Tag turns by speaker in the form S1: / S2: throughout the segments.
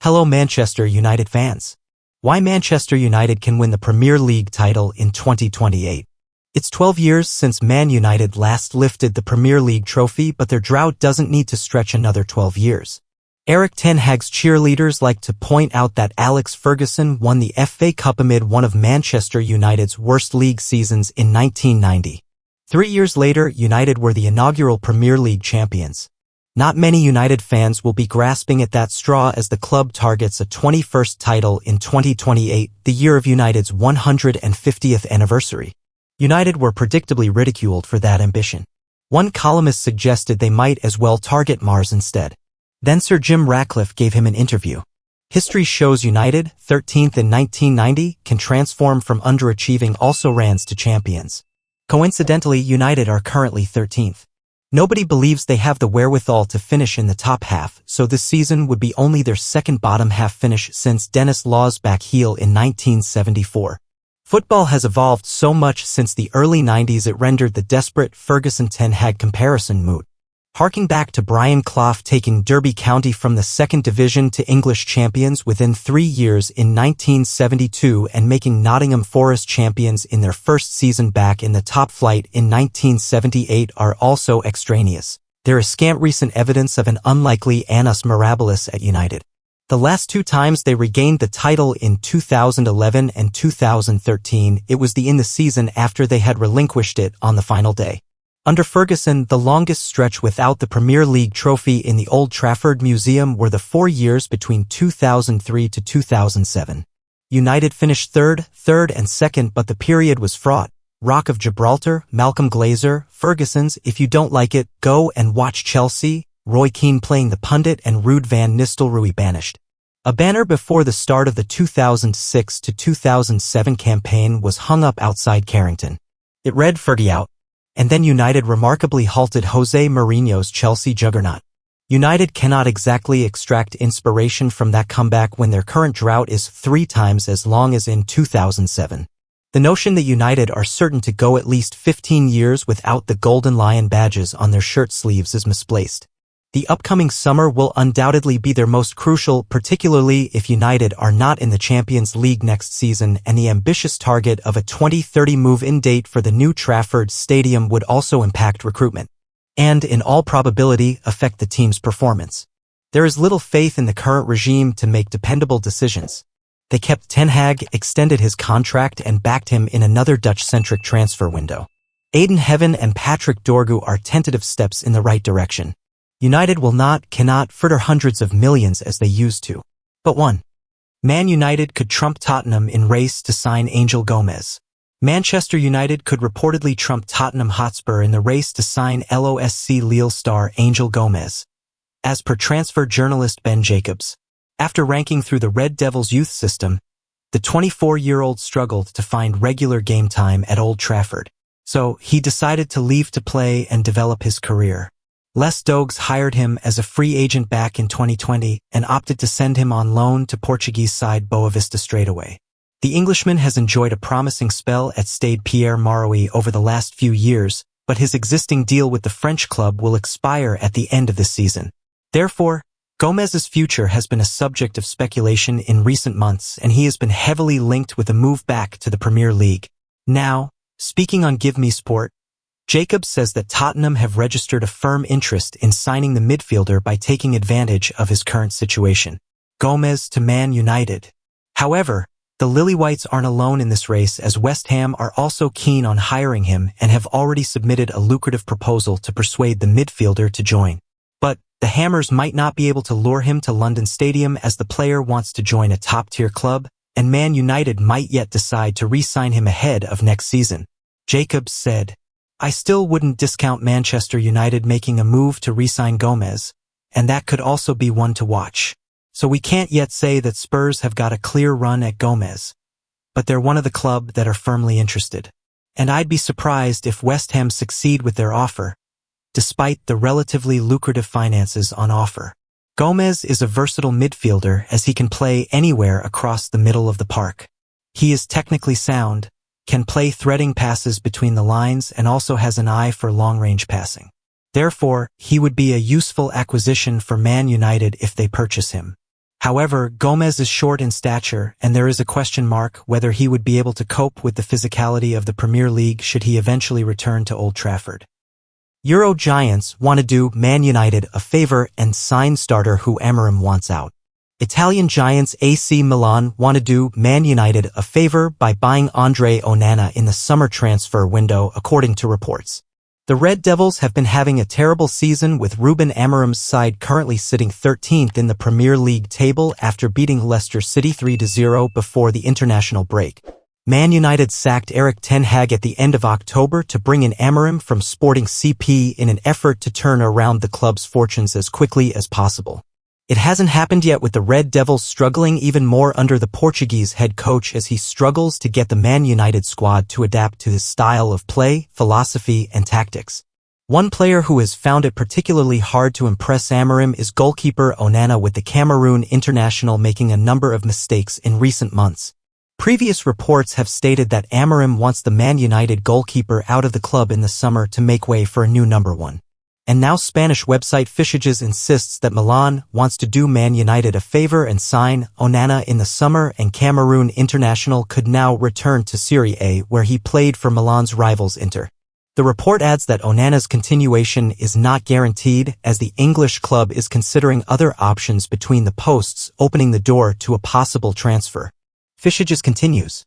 S1: Hello Manchester United fans. Why Manchester United can win the Premier League title in 2028. It's 12 years since Man United last lifted the Premier League trophy, but their drought doesn't need to stretch another 12 years. Erik ten Hag's cheerleaders like to point out that Alex Ferguson won the FA Cup amid one of Manchester United's worst league seasons in 1990. 3 years later, United were the inaugural Premier League champions. Not many United fans will be grasping at that straw as the club targets a 21st title in 2028, the year of United's 150th anniversary. United were predictably ridiculed for that ambition. One columnist suggested they might as well target Mars instead. Then Sir Jim Ratcliffe gave him an interview. History shows United, 13th in 1990, can transform from underachieving also-rans to champions. Coincidentally, United are currently 13th. Nobody believes they have the wherewithal to finish in the top half, so this season would be only their second bottom-half finish since Denis Law's back heel in 1974. Football has evolved so much since the early 90s it rendered the desperate Ferguson-ten Hag comparison moot. Harking back to Brian Clough taking Derby County from the second division to English champions within 3 years in 1972 and making Nottingham Forest champions in their first season back in the top flight in 1978 are also extraneous. There is scant recent evidence of an unlikely annus mirabilis at United. The last 2 times they regained the title in 2011 and 2013, it was in the season after they had relinquished it on the final day. Under Ferguson, the longest stretch without the Premier League trophy in the Old Trafford Museum were the 4 years between 2003 to 2007. United finished third and second, but the period was fraught. Rock of Gibraltar, Malcolm Glazer, Ferguson's If You Don't Like It, Go and Watch Chelsea, Roy Keane playing the pundit and Ruud van Nistelrooy banished. A banner before the start of the 2006 to 2007 campaign was hung up outside Carrington. It read Fergie out. And then United remarkably halted Jose Mourinho's Chelsea juggernaut. United cannot exactly extract inspiration from that comeback when their current drought is 3 times as long as in 2007. The notion that United are certain to go at least 15 years without the Golden Lion badges on their shirt sleeves is misplaced. The upcoming summer will undoubtedly be their most crucial, particularly if United are not in the Champions League next season, and the ambitious target of a 2030 move-in date for the new Trafford Stadium would also impact recruitment, and in all probability affect the team's performance. There is little faith in the current regime to make dependable decisions. They kept Ten Hag, extended his contract and backed him in another Dutch-centric transfer window. Aiden Heaven and Patrick Dorgu are tentative steps in the right direction. United cannot further hundreds of millions as they used to. But 1. Man United could trump Tottenham in race to sign Angel Gomes. Manchester United could reportedly trump Tottenham Hotspur in the race to sign LOSC Lille star Angel Gomes. As per transfer journalist Ben Jacobs. After ranking through the Red Devils youth system, the 24-year-old struggled to find regular game time at Old Trafford. So he decided to leave to play and develop his career. Les Dogues hired him as a free agent back in 2020 and opted to send him on loan to Portuguese side Boa Vista straightaway. The Englishman has enjoyed a promising spell at Stade Pierre Maroui over the last few years, but his existing deal with the French club will expire at the end of this season. Therefore, Gomez's future has been a subject of speculation in recent months, and he has been heavily linked with a move back to the Premier League. Now, speaking on Give Me Sport, Jacobs says that Tottenham have registered a firm interest in signing the midfielder by taking advantage of his current situation. Gomes to Man United. However, the Lily-Whites aren't alone in this race, as West Ham are also keen on hiring him and have already submitted a lucrative proposal to persuade the midfielder to join. But the Hammers might not be able to lure him to London Stadium as the player wants to join a top-tier club, and Man United might yet decide to re-sign him ahead of next season. Jacobs said, I still wouldn't discount Manchester United making a move to re-sign Gomes, and that could also be one to watch. So we can't yet say that Spurs have got a clear run at Gomes, but they're one of the club that are firmly interested. And I'd be surprised if West Ham succeed with their offer, despite the relatively lucrative finances on offer. Gomes is a versatile midfielder as he can play anywhere across the middle of the park. He is technically sound, can play threading passes between the lines, and also has an eye for long-range passing. Therefore, he would be a useful acquisition for Man United if they purchase him. However, Gomes is short in stature, and there is a question mark whether he would be able to cope with the physicality of the Premier League should he eventually return to Old Trafford. Euro giants want to do Man United a favor and sign starter who Amorim wants out. Italian giants AC Milan want to do Man United a favor by buying Andre Onana in the summer transfer window, according to reports. The Red Devils have been having a terrible season, with Ruben Amorim's side currently sitting 13th in the Premier League table after beating Leicester City 3-0 before the international break. Man United sacked Erik ten Hag at the end of October to bring in Amorim from Sporting CP in an effort to turn around the club's fortunes as quickly as possible. It hasn't happened yet, with the Red Devils struggling even more under the Portuguese head coach as he struggles to get the Man United squad to adapt to his style of play, philosophy, and tactics. One player who has found it particularly hard to impress Amorim is goalkeeper Onana, with the Cameroon international making a number of mistakes in recent months. Previous reports have stated that Amorim wants the Man United goalkeeper out of the club in the summer to make way for a new number one. And now Spanish website Fichajes insists that Milan wants to do Man United a favor and sign Onana in the summer, and Cameroon international could now return to Serie A, where he played for Milan's rivals Inter. The report adds that Onana's continuation is not guaranteed, as the English club is considering other options between the posts, opening the door to a possible transfer. Fichajes continues.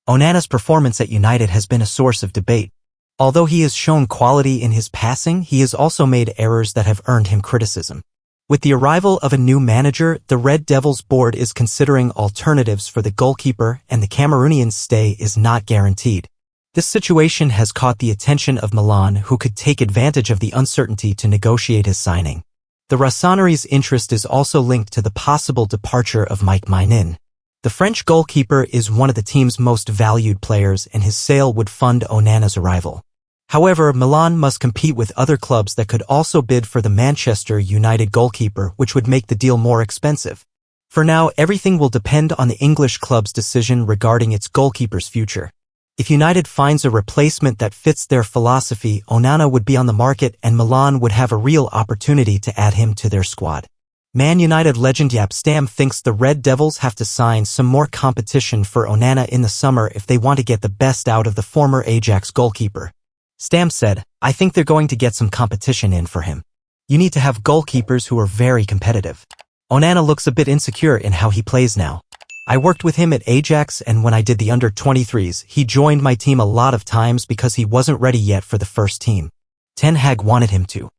S1: Onana's performance at United has been a source of debate. Although he has shown quality in his passing, he has also made errors that have earned him criticism. With the arrival of a new manager, the Red Devils board is considering alternatives for the goalkeeper, and the Cameroonian's stay is not guaranteed. This situation has caught the attention of Milan, who could take advantage of the uncertainty to negotiate his signing. The Rossoneri's interest is also linked to the possible departure of Mike Maignan. The French goalkeeper is one of the team's most valued players, and his sale would fund Onana's arrival. However, Milan must compete with other clubs that could also bid for the Manchester United goalkeeper, which would make the deal more expensive. For now, everything will depend on the English club's decision regarding its goalkeeper's future. If United finds a replacement that fits their philosophy, Onana would be on the market, and Milan would have a real opportunity to add him to their squad. Man United legend Jaap Stam thinks the Red Devils have to sign some more competition for Onana in the summer if they want to get the best out of the former Ajax goalkeeper. Stam said, "I think they're going to get some competition in for him. You need to have goalkeepers who are very competitive. Onana looks a bit insecure in how he plays now. I worked with him at Ajax, and when I did the under-23s, he joined my team a lot of times because he wasn't ready yet for the first team. Ten Hag wanted him to."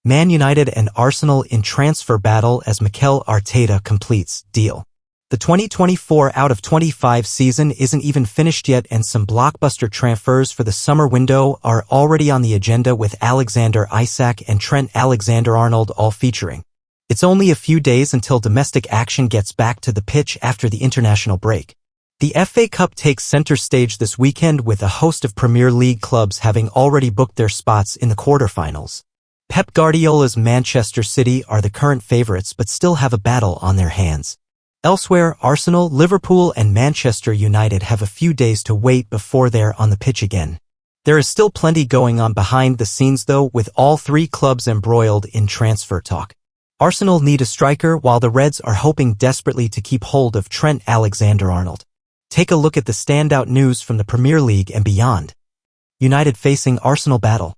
S1: Man United and Arsenal in transfer battle as Mikel Arteta completes deal. The 2024 out of 25 season isn't even finished yet, and some blockbuster transfers for the summer window are already on the agenda, with Alexander Isak and Trent Alexander-Arnold all featuring. It's only a few days until domestic action gets back to the pitch after the international break. The FA Cup takes center stage this weekend, with a host of Premier League clubs having already booked their spots in the quarterfinals. Pep Guardiola's Manchester City are the current favorites but still have a battle on their hands. Elsewhere, Arsenal, Liverpool, and Manchester United have a few days to wait before they're on the pitch again. There is still plenty going on behind the scenes though, with all three clubs embroiled in transfer talk. Arsenal need a striker, while the Reds are hoping desperately to keep hold of Trent Alexander-Arnold. Take a look at the standout news from the Premier League and beyond. United facing Arsenal battle.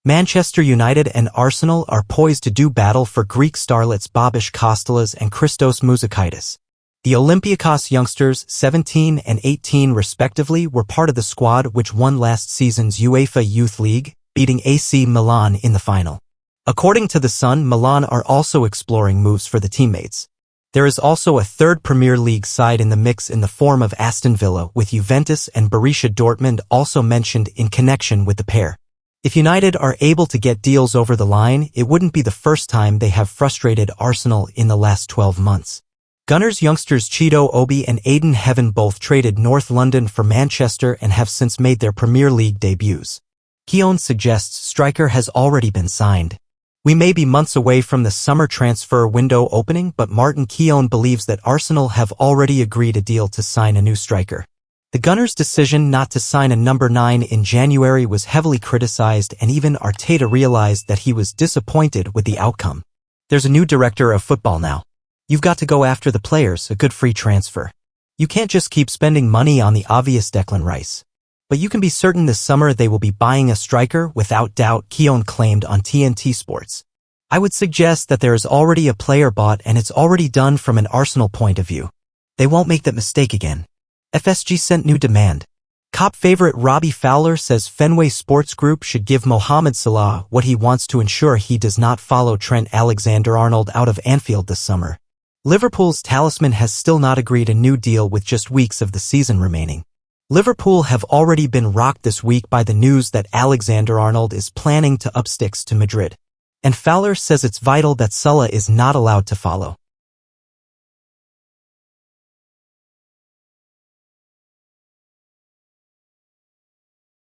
S1: Manchester United and Arsenal are poised to do battle for Greek starlets Babis Kostelas and Christos Mouzakaitis. The Olympiakos youngsters, 17 and 18 respectively, were part of the squad which won last season's UEFA Youth League, beating AC Milan in the final. According to The Sun, Milan are also exploring moves for the teammates. There is also a third Premier League side in the mix in the form of Aston Villa, with Juventus and Borussia Dortmund also mentioned in connection with the pair. If United are able to get deals over the line, it wouldn't be the first time they have frustrated Arsenal in the last 12 months. Gunners youngsters Cheeto Obi and Aiden Heaven both traded North London for Manchester and have since made their Premier League debuts. Keown suggests striker has already been signed. We may be months away from the summer transfer window opening, but Martin Keown believes that Arsenal have already agreed a deal to sign a new striker. The Gunners' decision not to sign a number 9 in January was heavily criticized, and even Arteta realized that he was disappointed with the outcome. There's a new director of football now. You've got to go after the players, a good free transfer. You can't just keep spending money on the obvious Declan Rice. But you can be certain this summer they will be buying a striker without doubt, Keown claimed on TNT Sports. I would suggest that there is already a player bought and it's already done from an Arsenal point of view. They won't make that mistake again. FSG sent new demand. Cop favorite Robbie Fowler says Fenway Sports Group should give Mohamed Salah what he wants to ensure he does not follow Trent Alexander-Arnold out of Anfield this summer. Liverpool's talisman has still not agreed a new deal with just weeks of the season remaining. Liverpool have already been rocked this week by the news that Alexander-Arnold is planning to up sticks to Madrid. And Fowler says it's vital that Salah is not allowed to follow.